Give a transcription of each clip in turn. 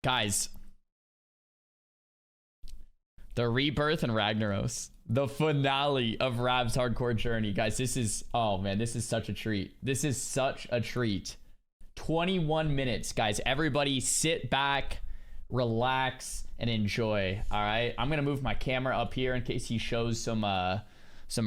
Guys, the rebirth and Ragnaros, the finale of Rav's hardcore journey. Guys, this is, oh man, this is such a treat. This is such a treat. 21 minutes, guys. Everybody sit back, relax, and enjoy. All right, I'm gonna move my camera up here in case he shows some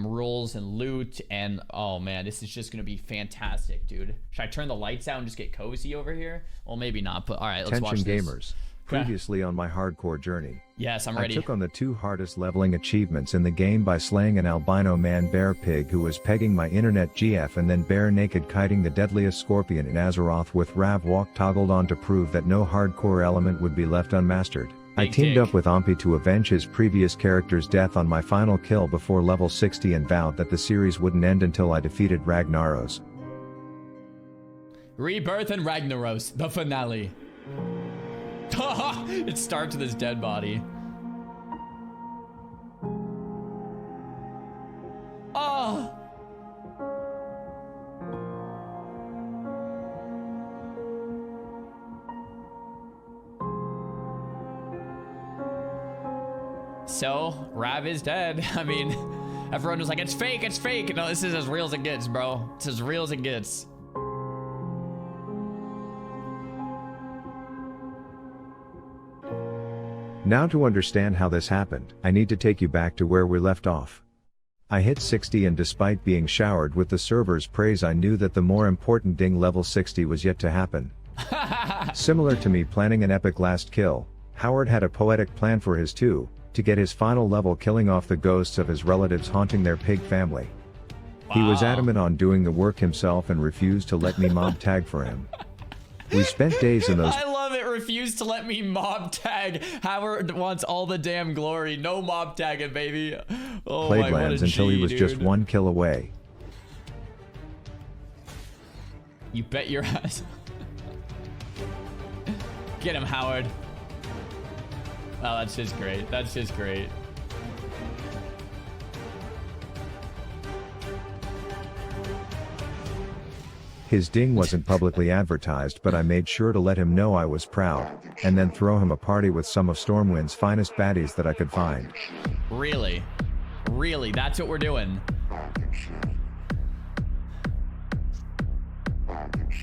rules and loot. And oh man, this is just gonna be fantastic, dude. Should I turn the lights out and just get cozy over here? Well, maybe not, but all right, let's watch this. Gamers. Previously on my hardcore journey. Yes, I'm ready. I took on the 2 hardest leveling achievements in the game by slaying an albino man bear pig who was pegging my internet GF and then bare naked kiting the deadliest scorpion in Azeroth with Rav walk toggled on to prove that no hardcore element would be left unmastered. I teamed up with Ompi to avenge his previous character's death on my final kill before level 60 and vowed that the series wouldn't end until I defeated Ragnaros. Rebirth and Ragnaros, the finale. It starts with his dead body. Oh. So, Rav is dead. I mean, everyone was like, it's fake, it's fake. No, this is as real as it gets, bro. It's as real as it gets. Now to understand how this happened, I need to take you back to where we left off. I hit 60 and despite being showered with the server's praise I knew that the more important ding level 60 was yet to happen. Similar to me planning an epic last kill, Howard had a poetic plan for his to get his final level killing off the ghosts of his relatives haunting their pig family. Wow. He was adamant on doing the work himself and refused to let me mob tag for him. We spent days in those- I love it, refused to let me mob tag. Howard wants all the damn glory. No mob tagging, baby. Oh my, Plaguelands until he was just 1 kill away. You bet your ass. Get him, Howard. Oh, that's just great. That's just great. His ding wasn't publicly advertised, but I made sure to let him know I was proud, and then throw him a party with some of Stormwind's finest baddies that I could find. Really? Really? That's what we're doing?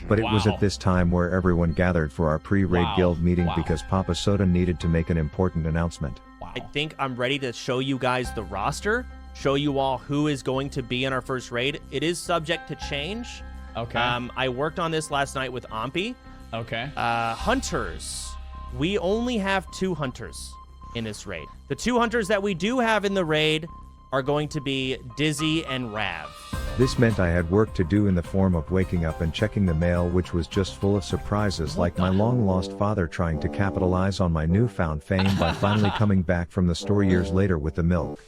But it was at this time where everyone gathered for our pre-raid guild meeting because Papa Soda needed to make an important announcement. I think I'm ready to show you guys the roster, show you all who is going to be in our first raid. It is subject to change. Okay. I worked on this last night with Ompi. Okay. Hunters. We only have 2 hunters in this raid. The 2 hunters that we do have in the raid are going to be Dizzy and Rav. This meant I had work to do in the form of waking up and checking the mail, which was just full of surprises like my long-lost father trying to capitalize on my newfound fame by finally coming back from the store years later with the milk.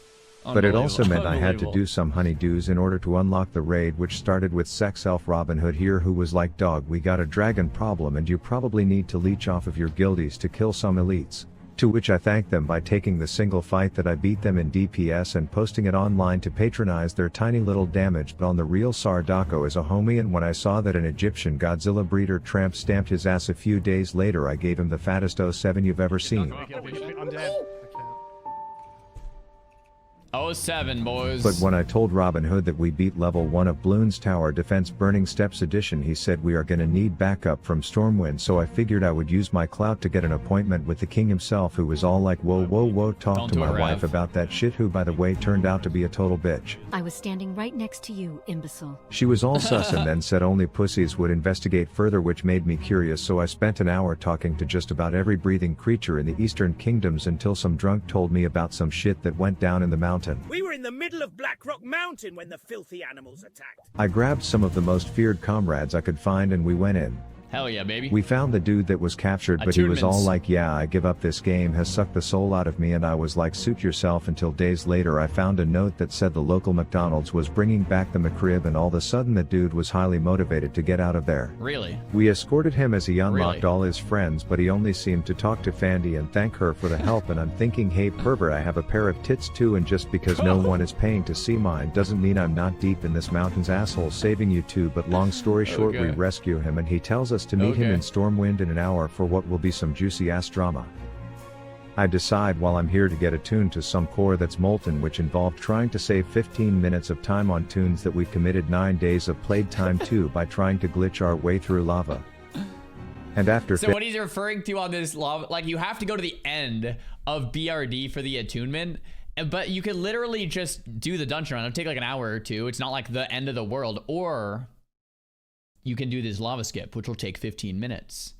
But it also meant I had to do some honeydews in order to unlock the raid, which started with sex elf Robin Hood here, who was like, dog, we got a dragon problem and you probably need to leech off of your guildies to kill some elites. To which I thanked them by taking the single fight that I beat them in DPS and posting it online to patronize their tiny little damage. But on the real, Sardako is a homie, and when I saw that an Egyptian Godzilla breeder tramp stamped his ass a few days later, I gave him the fattest 07 you've ever seen. I'm dead. 07, boys. But when I told Robin Hood that we beat level 1 of Bloons Tower Defense Burning Steps Edition, he said we are gonna need backup from Stormwind, so I figured I would use my clout to get an appointment with the king himself, who was all like, whoa whoa whoa, talk to my wife about that shit, who by the way turned out to be a total bitch. I was standing right next to you, imbecile. She was all sus and then said only pussies would investigate further, which made me curious, so I spent an hour talking to just about every breathing creature in the Eastern Kingdoms until some drunk told me about some shit that went down in the mountain. We were in the middle of Black Rock Mountain when the filthy animals attacked. I grabbed some of the most feared comrades I could find and we went in. Hell yeah, baby. We found the dude that was captured, but he was all like, yeah, I give up, this game has sucked the soul out of me, and I was like, suit yourself, until days later I found a note that said the local McDonald's was bringing back the McRib, and all of a sudden the dude was highly motivated to get out of there. Really? We escorted him as he unlocked all his friends, but he only seemed to talk to Fandy and thank her for the help, and I'm thinking, hey pervert, I have a pair of tits too, and just because no one is paying to see mine doesn't mean I'm not deep in this mountain's asshole saving you too. But long story short, we rescue him and he tells us was to meet him Okay. in Stormwind in an hour for what will be some juicy ass drama. I decide while I'm here to get attuned to some core that's molten, which involved trying to save 15 minutes of time on tunes that we've committed 9 days of played time to by trying to glitch our way through lava. And after So what he's referring to on this lava, like you have to go to the end of BRD for the attunement, but you can literally just do the dungeon run. It'll take like an hour or two. It's not like the end of the world. Or you can do this lava skip, which will take 15 minutes.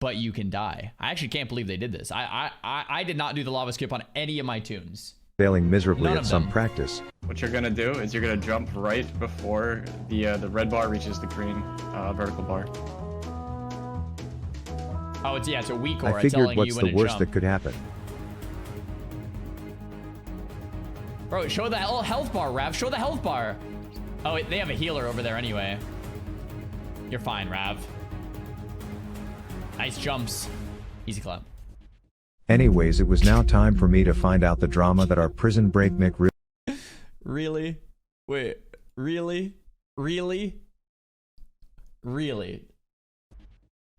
But you can die. I actually can't believe they did this. I did not do the lava skip on any of my tunes. failing miserably None at of some them. practice. What you're gonna do is you're gonna jump right before the red bar reaches the green vertical bar. Oh, it's a weak core. I It's figured telling what's you when the to worst jump. that could happen. Bro, show the health bar, Rav. Show the health bar. Oh, they have a healer over there anyway. You're fine, Rav. Nice jumps. Easy clap. Anyways, it was now time for me to find out the drama that our prison break Mick Really? Wait, really? Really?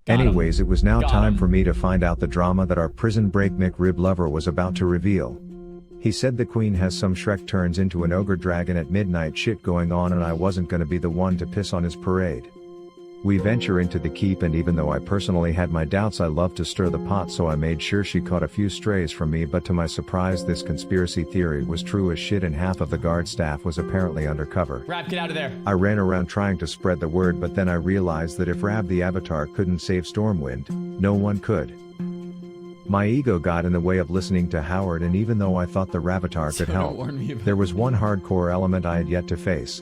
Got him. Anyways, it was now Got time him. for me to find out the drama that our prison break McRib lover was about to reveal. He said the queen has some Shrek turns into an ogre dragon at midnight shit going on, and I wasn't gonna be the one to piss on his parade. We venture into the keep, and even though I personally had my doubts, I love to stir the pot, so I made sure she caught a few strays from me, but to my surprise this conspiracy theory was true as shit, and half of the guard staff was apparently undercover. Rav, get out of there. I ran around trying to spread the word, but then I realized that if Rab the Avatar couldn't save Stormwind, no one could. My ego got in the way of listening to Howard, and even though I thought the Ravatar could So don't help, warn me about there was one hardcore element I had yet to face.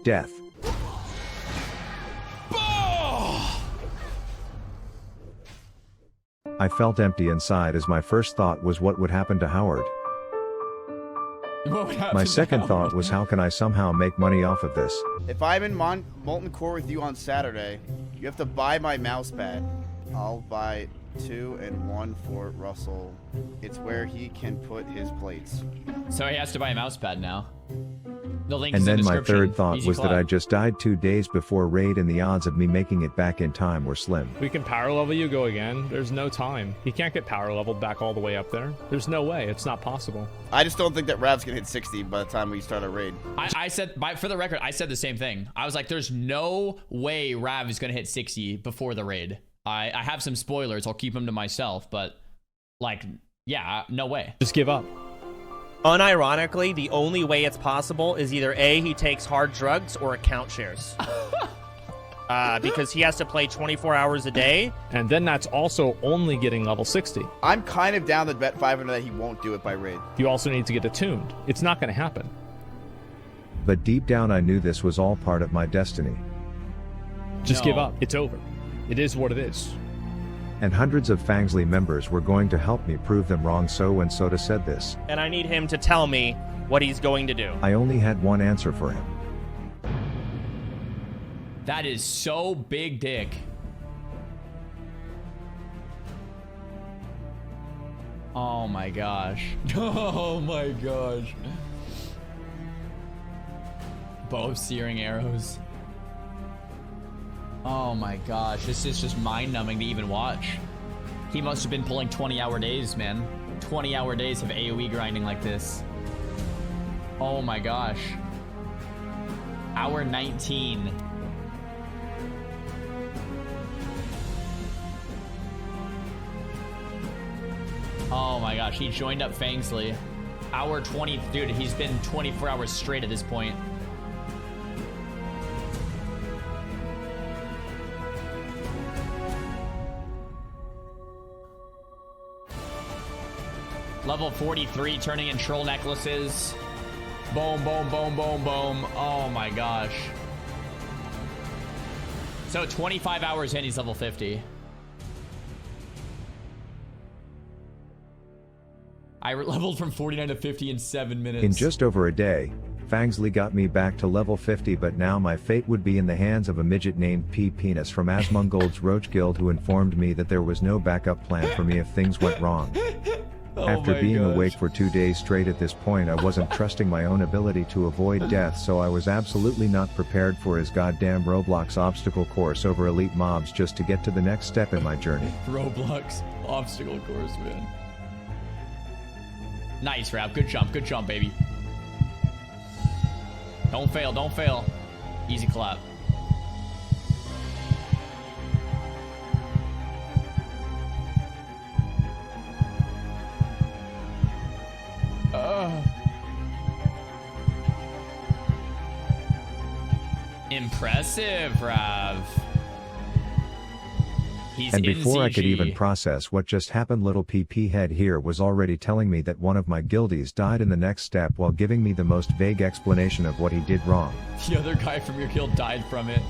Death. I felt empty inside, as my first thought was what would happen to Howard. What would happen My to second Howard? thought was how can I somehow make money off of this? If I'm in Molten Core with you on Saturday, you have to buy my mouse pad. I'll buy 2 and 1 for Russell. It's where he can put his plates. So he has to buy a mouse pad now. The link And is in then my description. third thought Easy was that clap. I just died 2 days before raid, and the odds of me making it back in time were slim. We can power level you, go again. There's no time. You can't get power leveled back all the way up there. There's no way. It's not possible. I just don't think that Rav's gonna hit 60 by the time we start our raid. I said, for the record, I said the same thing. I was like, there's no way Rav is going to hit 60 before the raid. I have some spoilers. I'll keep them to myself, but like, yeah, no way. Just give up. Unironically, the only way it's possible is either A, he takes hard drugs, or account shares. Because he has to play 24 hours a day. And then that's also only getting level 60. I'm kind of down to bet 500 that he won't do it by raid. You also need to get attuned. It's not going to happen. But deep down I knew this was all part of my destiny. Just No. give up. It's over. It is what it is. And hundreds of Fangsley members were going to help me prove them wrong, so when Soda said this, And I need him to tell me what he's going to do. I only had one answer for him. That is so big dick. Oh my gosh. Oh my gosh. Bow of searing arrows. Oh my gosh. This is just mind-numbing to even watch. He must have been pulling 20-hour days, man. 20-hour days of AoE grinding like this. Oh my gosh. Hour 19. Oh my gosh, he joined up Fangsley. Hour 20, dude, he's been 24 hours straight at this point. Level 43, turning in troll necklaces. Boom, boom, boom, boom, boom. Oh my gosh. So 25 hours in, he's level 50. I leveled from 49 to 50 in 7 minutes. In just over a day, Fangsley got me back to level 50, but now my fate would be in the hands of a midget named P. Penis from Asmongold's Roach Guild, who informed me that there was no backup plan for me if things went wrong. After my being gosh. awake for 2 days straight at this point, I wasn't trusting my own ability to avoid death, so I was absolutely not prepared for his goddamn Roblox obstacle course over elite mobs just to get to the next step in my journey. Roblox obstacle course, man. Nice, Rap. Good jump, baby. Don't fail, don't fail. Easy clap. Impressive, Rav. He's And in before I could even ZG. process what just happened, little PP head here was already telling me that one of my guildies died in the next step while giving me the most vague explanation of what he did wrong. The other guy from your guild died from it.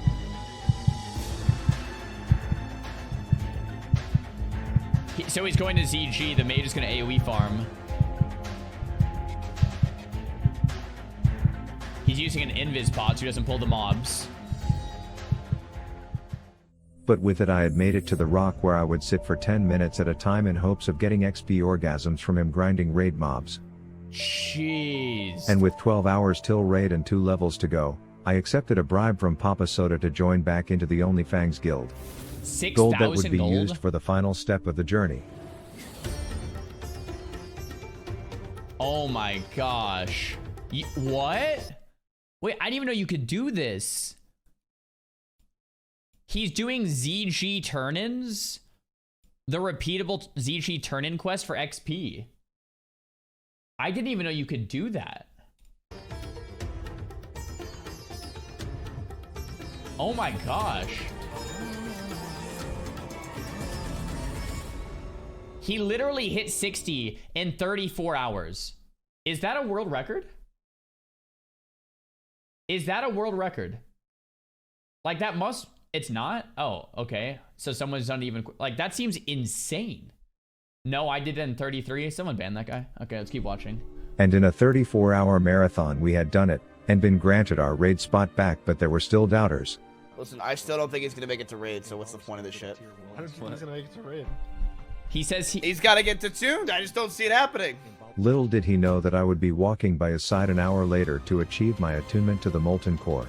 So he's going to ZG. The mage is going to AoE farm. He's using an invis bot so he doesn't pull the mobs. But with it I had made it to the rock where I would sit for 10 minutes at a time in hopes of getting XP orgasms from him grinding raid mobs. Jeez. And with 12 hours till raid and 2 levels to go, I accepted a bribe from Papa Soda to join back into the OnlyFangs guild. 6,000 Gold that would be gold? used for the final step of the journey. Oh my gosh. What? Wait, I didn't even know you could do this. He's doing ZG turn-ins? The repeatable ZG turn-in quest for XP. I didn't even know you could do that. Oh my gosh. He literally hit 60 in 34 hours. Is that a world record? Is that a world record? Like that must... It's not? Oh, okay. So someone's done even... Like that seems insane. No, I did it in 33. Someone banned that guy. Okay, let's keep watching. And in a 34-hour marathon we had done it, and been granted our raid spot back, but there were still doubters. Listen, I still don't think he's gonna make it to raid, so what's the point of this shit? I don't think he's gonna make it to raid. He says He's gotta get to tuned. I just don't see it happening. Little did he know that I would be walking by his side an hour later to achieve my attunement to the Molten Core.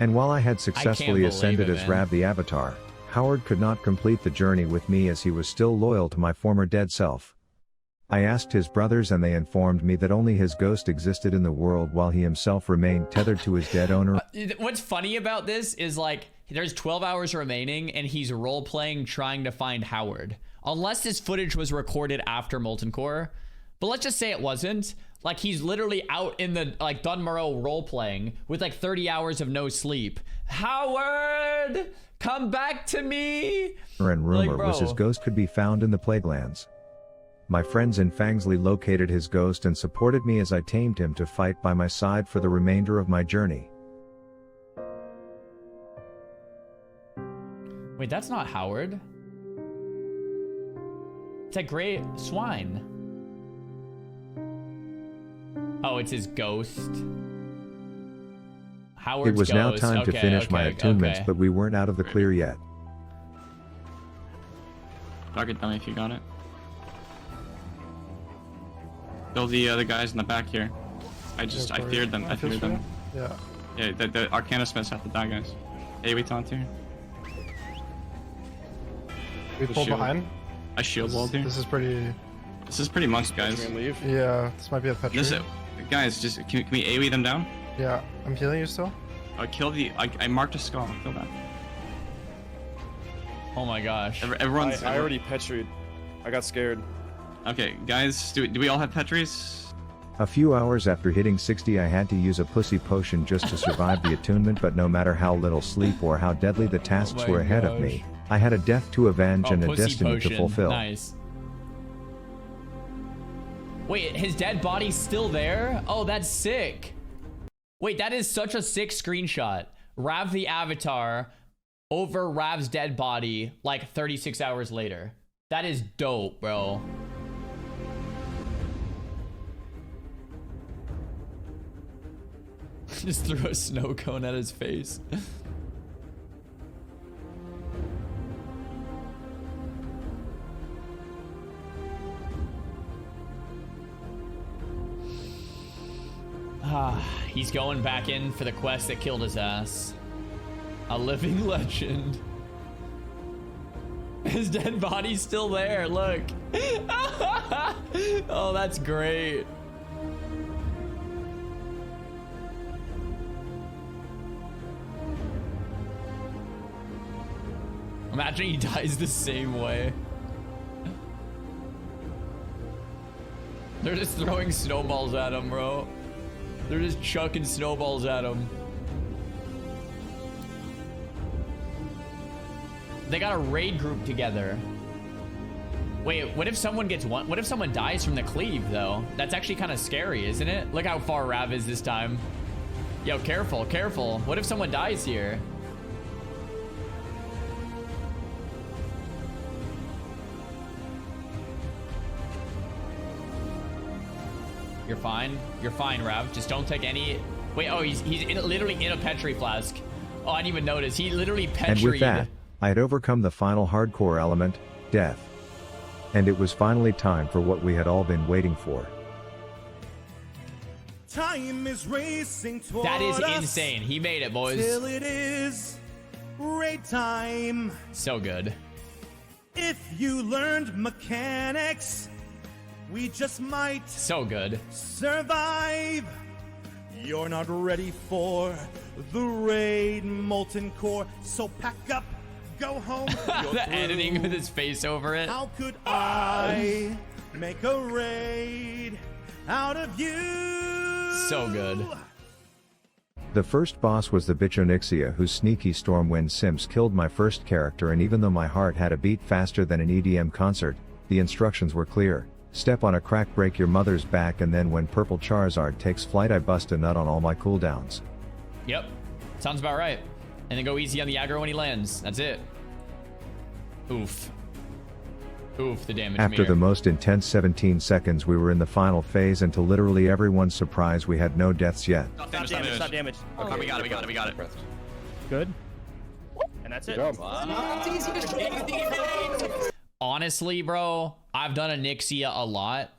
And while I had successfully believe ascended it, as man. Rav the Avatar, Howard could not complete the journey with me as he was still loyal to my former dead self. I asked his brothers and they informed me that only his ghost existed in the world while he himself remained tethered to his dead owner. What's funny about this is like there's 12 hours remaining and he's role playing trying to find Howard. Unless this footage was recorded after Molten Core. But let's just say it wasn't. Like he's literally out in the like Dunmurrow role playing with like 30 hours of no sleep. Howard, come back to me. And rumor Like, was his bro. ghost could be found in the Plaguelands. My friends in Fangsley located his ghost and supported me as I tamed him to fight by my side for the remainder of my journey. Wait, that's not Howard. It's that gray swine. Oh, it's his ghost. Howard's It was now ghost. time to Okay, finish my okay, attunements, okay. but we weren't out of the clear yet. Target them if you got it. Kill the other guys in the back here. I feared them. I feared them. Yeah. Yeah, the Arcana Smiths have to die, guys. Hey, we taunt here. We The pull shield. behind. I shield walled here. This is pretty. This is pretty much, guys. Yeah, this might be a Petri. This is, guys, just can we AoE them down? Yeah, I'm healing you still. Kill the. I marked a skull. Kill that. Oh my gosh. Everyone's. I already petried. I got scared. Okay, guys, do we all have Petries? A few hours after hitting 60 I had to use a pussy potion just to survive the attunement, but no matter how little sleep or how deadly the tasks my were ahead of me, I had a death to avenge and a pussy destiny potion. to fulfill. Nice. Wait, his dead body's still there? Oh, that's sick. Wait, that is such a sick screenshot. Rav the Avatar over Rav's dead body like 36 hours later. That is dope, bro. Just threw a snow cone at his face. He's going back in for the quest that killed his ass. A living legend. His dead body's still there, look. Oh, that's great. Imagine he dies the same way. They're just throwing snowballs at him, bro. They're just chucking snowballs at him. They got a raid group together. Wait, what if someone gets one? What if someone dies from the cleave, though? That's actually kind of scary, isn't it? Look how far Rav is this time. Yo, careful, careful. What if someone dies here? You're fine. You're fine, Rav. Just don't take any... Wait, oh, he's literally in a Petri flask. Oh, I didn't even notice. He literally Petried. And with that, I had overcome the final hardcore element, death. And it was finally time for what we had all been waiting for. Time is racing toward That is us insane. He made it, boys. till it is raid time. So good. If you learned mechanics, we just might So good. survive. You're not ready for the raid, molten core, so pack up, go home. You're The through. editing with his face over it. How could I make a raid out of you? So good. The first boss was the bitch Onyxia, whose sneaky Stormwind Sims killed my first character, and even though my heart had a beat faster than an EDM concert, the instructions were clear. Step on a crack, break your mother's back, and then when purple Charizard takes flight, I bust a nut on all my cooldowns. Yep. Sounds about right. And then go easy on the aggro when he lands. That's it. Oof. Oof, the damage After meter. the most intense 17 seconds, we were in the final phase, and to literally everyone's surprise, we had no deaths yet. Stop damage, stop damage. Okay, we got it. Good. And that's it. Honestly, bro, I've done Onyxia a lot,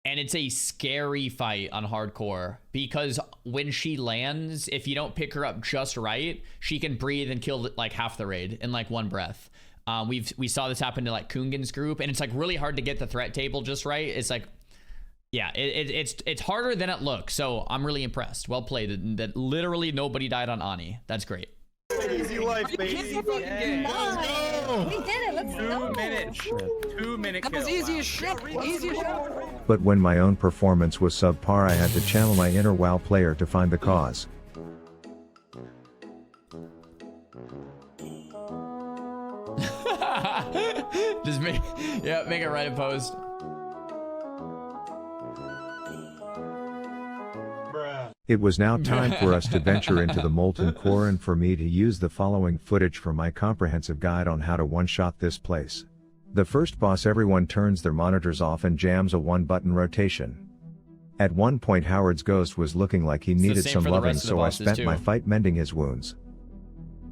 and it's a scary fight on hardcore because when she lands, if you don't pick her up just right, she can breathe and kill like half the raid in like one breath. We saw this happen to like Kungan's group, and it's like really hard to get the threat table just right. It's like, yeah, it's harder than it looks. So I'm really impressed. Well played. That literally nobody died on Ani. That's great. Easy life, baby. We did it. Let's go. 2 minute That was easy as shit. Easy as shit. But when my own performance was subpar, I had to channel my inner WoW player to find the cause. Just make it right in post. It was now time for us to venture into the molten core, and for me to use the following footage for my comprehensive guide on how to one-shot this place. The first boss, everyone turns their monitors off and jams a one-button rotation. At one point, Howard's ghost was looking like he needed some loving, so I spent my fight mending his wounds.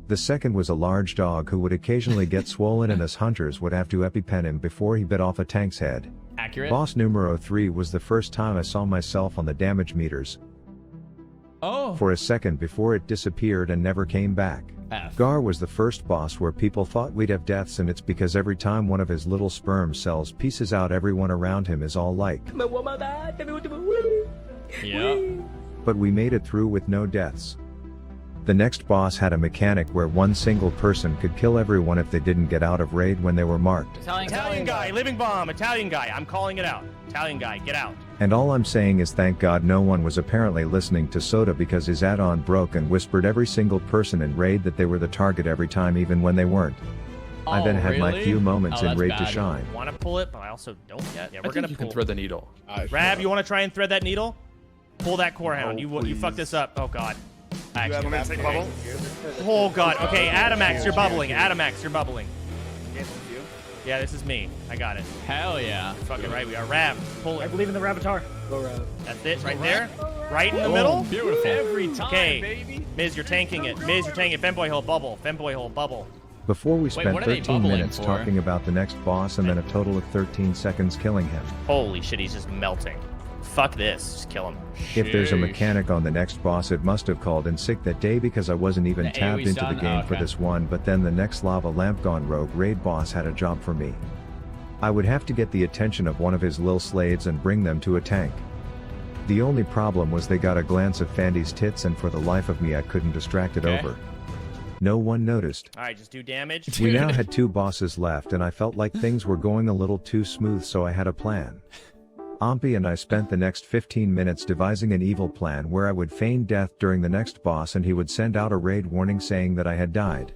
The second was a large dog who would occasionally get swollen, and us hunters would have to EpiPen him before he bit off a tank's head. Accurate. Boss numero 3 was the first time I saw myself on the damage meters. Oh. For a second before it disappeared and never came back. F. Gar was the first boss where people thought we'd have deaths, and it's because every time one of his little sperm cells pieces out, everyone around him is all like, Yeah. but we made it through with no deaths. The next boss had a mechanic where one single person could kill everyone if they didn't get out of raid when they were marked. Italian guy, living bomb, Italian guy. I'm calling it out. Italian guy, get out. And all I'm saying is thank God no one was apparently listening to Soda, because his add-on broke and whispered every single person in raid that they were the target every time, even when they weren't. I then had my few moments in raid to shine. I want to pull it, but I also don't yet. Yeah, we're gonna you pull. can thread the needle. Rab, you want to try and thread that needle? Pull that core hound. You fucked this up. Oh god. Actually, oh god. Okay, Adamax, you're bubbling. Adamax, you're bubbling. Yeah, this is me. I got it. Hell yeah. Fucking right, we are. Rab, pull it. I believe in the Rabbitaur. Go Rab. That's it, right there. Right in the middle. Beautiful. Every time, Okay, baby. Miz, you're tanking it. Miz, you're tanking it. Femboy hole, bubble. Femboy hole, bubble. Before we spent what are they 13 bubbling minutes for? talking about the next boss, and then a total of 13 seconds killing him. Holy shit, he's just melting. Fuck this. Just kill him. If there's a mechanic on the next boss, it must have called in sick that day because I wasn't even The tabbed AoE's into the done? game Oh, for okay. this one, but then the next Lava Lamp Gone Rogue raid boss had a job for me. I would have to get the attention of one of his lil slaves and bring them to a tank. The only problem was they got a glance of Fandy's tits and for the life of me I couldn't distract it over. No one noticed. Alright, just do damage. We now had 2 bosses left and I felt like things were going a little too smooth, so I had a plan. Ompi and I spent the next 15 minutes devising an evil plan where I would feign death during the next boss and he would send out a raid warning saying that I had died.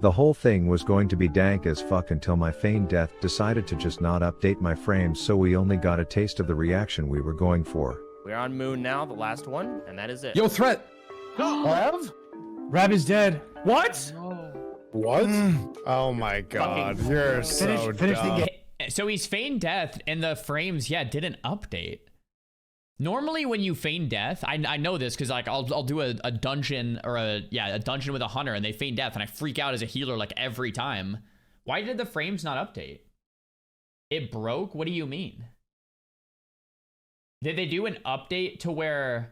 The whole thing was going to be dank as fuck until my feigned death decided to just not update my frames, so we only got a taste of the reaction we were going for. We're on Moon now, the last one, and that is it. Yo, threat. Rav? Rav is dead. What? What? Oh my god, you're so finish the dumb. game. So he's feigned death and the frames, didn't update. Normally when you feign death, I know this because like I'll do a dungeon or a dungeon with a hunter and they feign death and I freak out as a healer like every time. Why did the frames not update? It broke? What do you mean? Did they do an update to where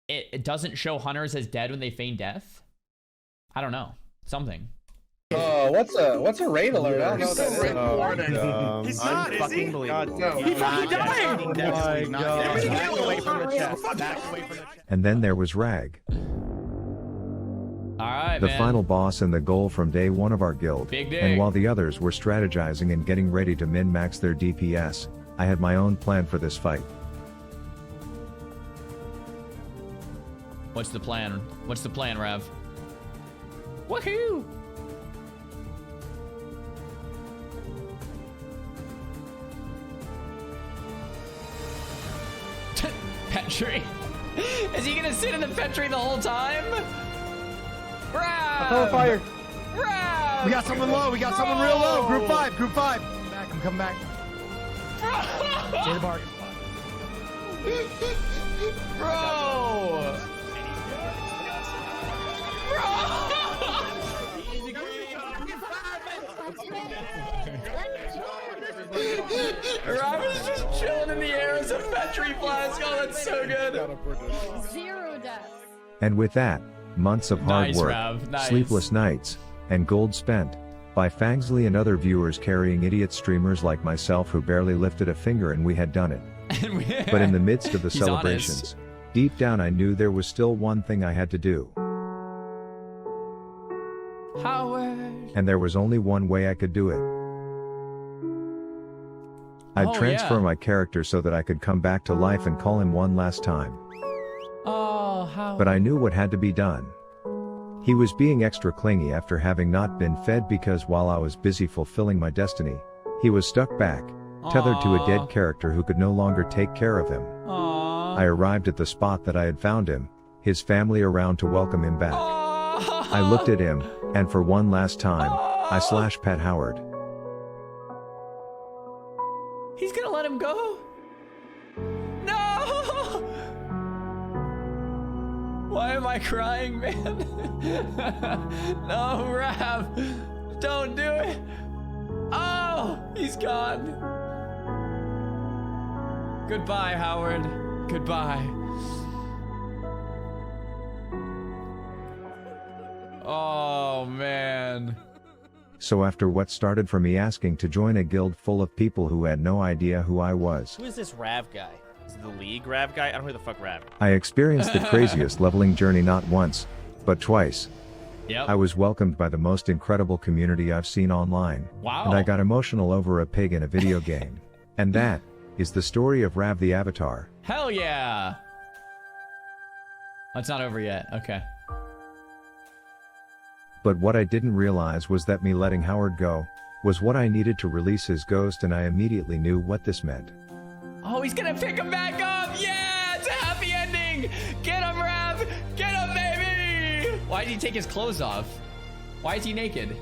it doesn't show hunters as dead when they feign death? I don't know. Something. What's a raid alert? I don't know what that is. He's not, is he? God, no. He fucking died! Oh my god. Back away from the chest. Back away from the chest. And then there was Rag, Alright, the man. final boss and the goal from day one of our guild. Big dig. And while the others were strategizing and getting ready to min-max their DPS, I had my own plan for this fight. What's the plan? What's the plan, Rav? Woohoo! Petri. Is he gonna sit in the Petri the whole time? Rav! Fire. Rav! We got someone low. We got someone real low. Group 5. Group 5. I'm coming back. Say the bargain. Bro! Rav is just chilling in the air as a Petri flask. Oh, that's so good. 0 deaths. And with that, months of hard Nice, work, Rav, nice. sleepless nights, and gold spent by Fangsley and other viewers carrying idiot streamers like myself who barely lifted a finger, and we had done it. But in the midst of the He's celebrations, deep down I knew there was still one thing I had to do. Howard. And there was only one way I could do it. I'd Oh, transfer yeah. my character so that I could come back to life and call him one last time. Oh, Howard. But I knew what had to be done. He was being extra clingy after having not been fed because while I was busy fulfilling my destiny, he was stuck back, tethered to a Aw. dead character who could no longer take care of him. Aww. I arrived at the spot that I had found him, his family around to welcome him back. I looked at him, and for one last time, I /pet Howard. He's gonna let him go? No! Why am I crying, man? No, Rav. Don't do it. Oh, he's gone. Goodbye, Howard. Goodbye. Oh, man. So after what started from me asking to join a guild full of people who had no idea who I was, Who is this Rav guy? Is it the League Rav guy? I don't know who the fuck Rav. I experienced the craziest leveling journey not once, but twice. Yep. I was welcomed by the most incredible community I've seen online. Wow. And I got emotional over a pig in a video game. And that is the story of Rav the Avatar. Hell yeah. Oh, it's not over yet. Okay. But what I didn't realize was that me letting Howard go was what I needed to release his ghost, and I immediately knew what this meant. Oh, he's gonna pick him back up. Yeah, it's a happy ending. Get him, Rav. Get him, baby. Why did he take his clothes off? Why is he naked?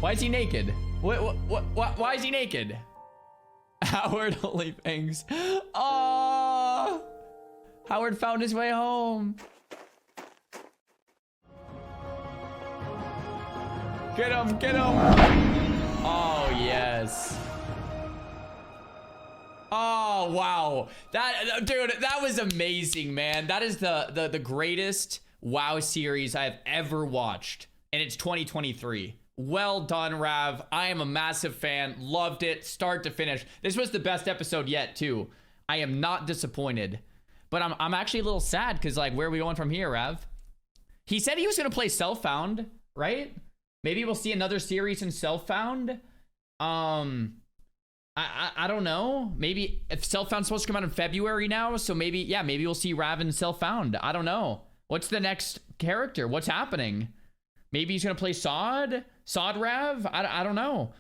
Why is he naked? Why is he naked? Howard only thinks. Oh, Howard found his way home. Get him, get him. Oh, yes. Oh wow, that dude, that was amazing, man. That is the greatest WoW series I have ever watched, and it's 2023. Well done, Rav. I am a massive fan. Loved it, start to finish. This was the best episode yet, too. I am not disappointed, but I'm actually a little sad because like, where are we going from here, Rav? He said he was gonna play Self-Found, right? Maybe we'll see another series in Self-Found. I don't know. Maybe if Self-Found's supposed to come out in February now, so maybe, yeah, maybe we'll see Rav in Self-Found. I don't know. What's the next character? What's happening? Maybe he's gonna play Sod Rav? I don't know.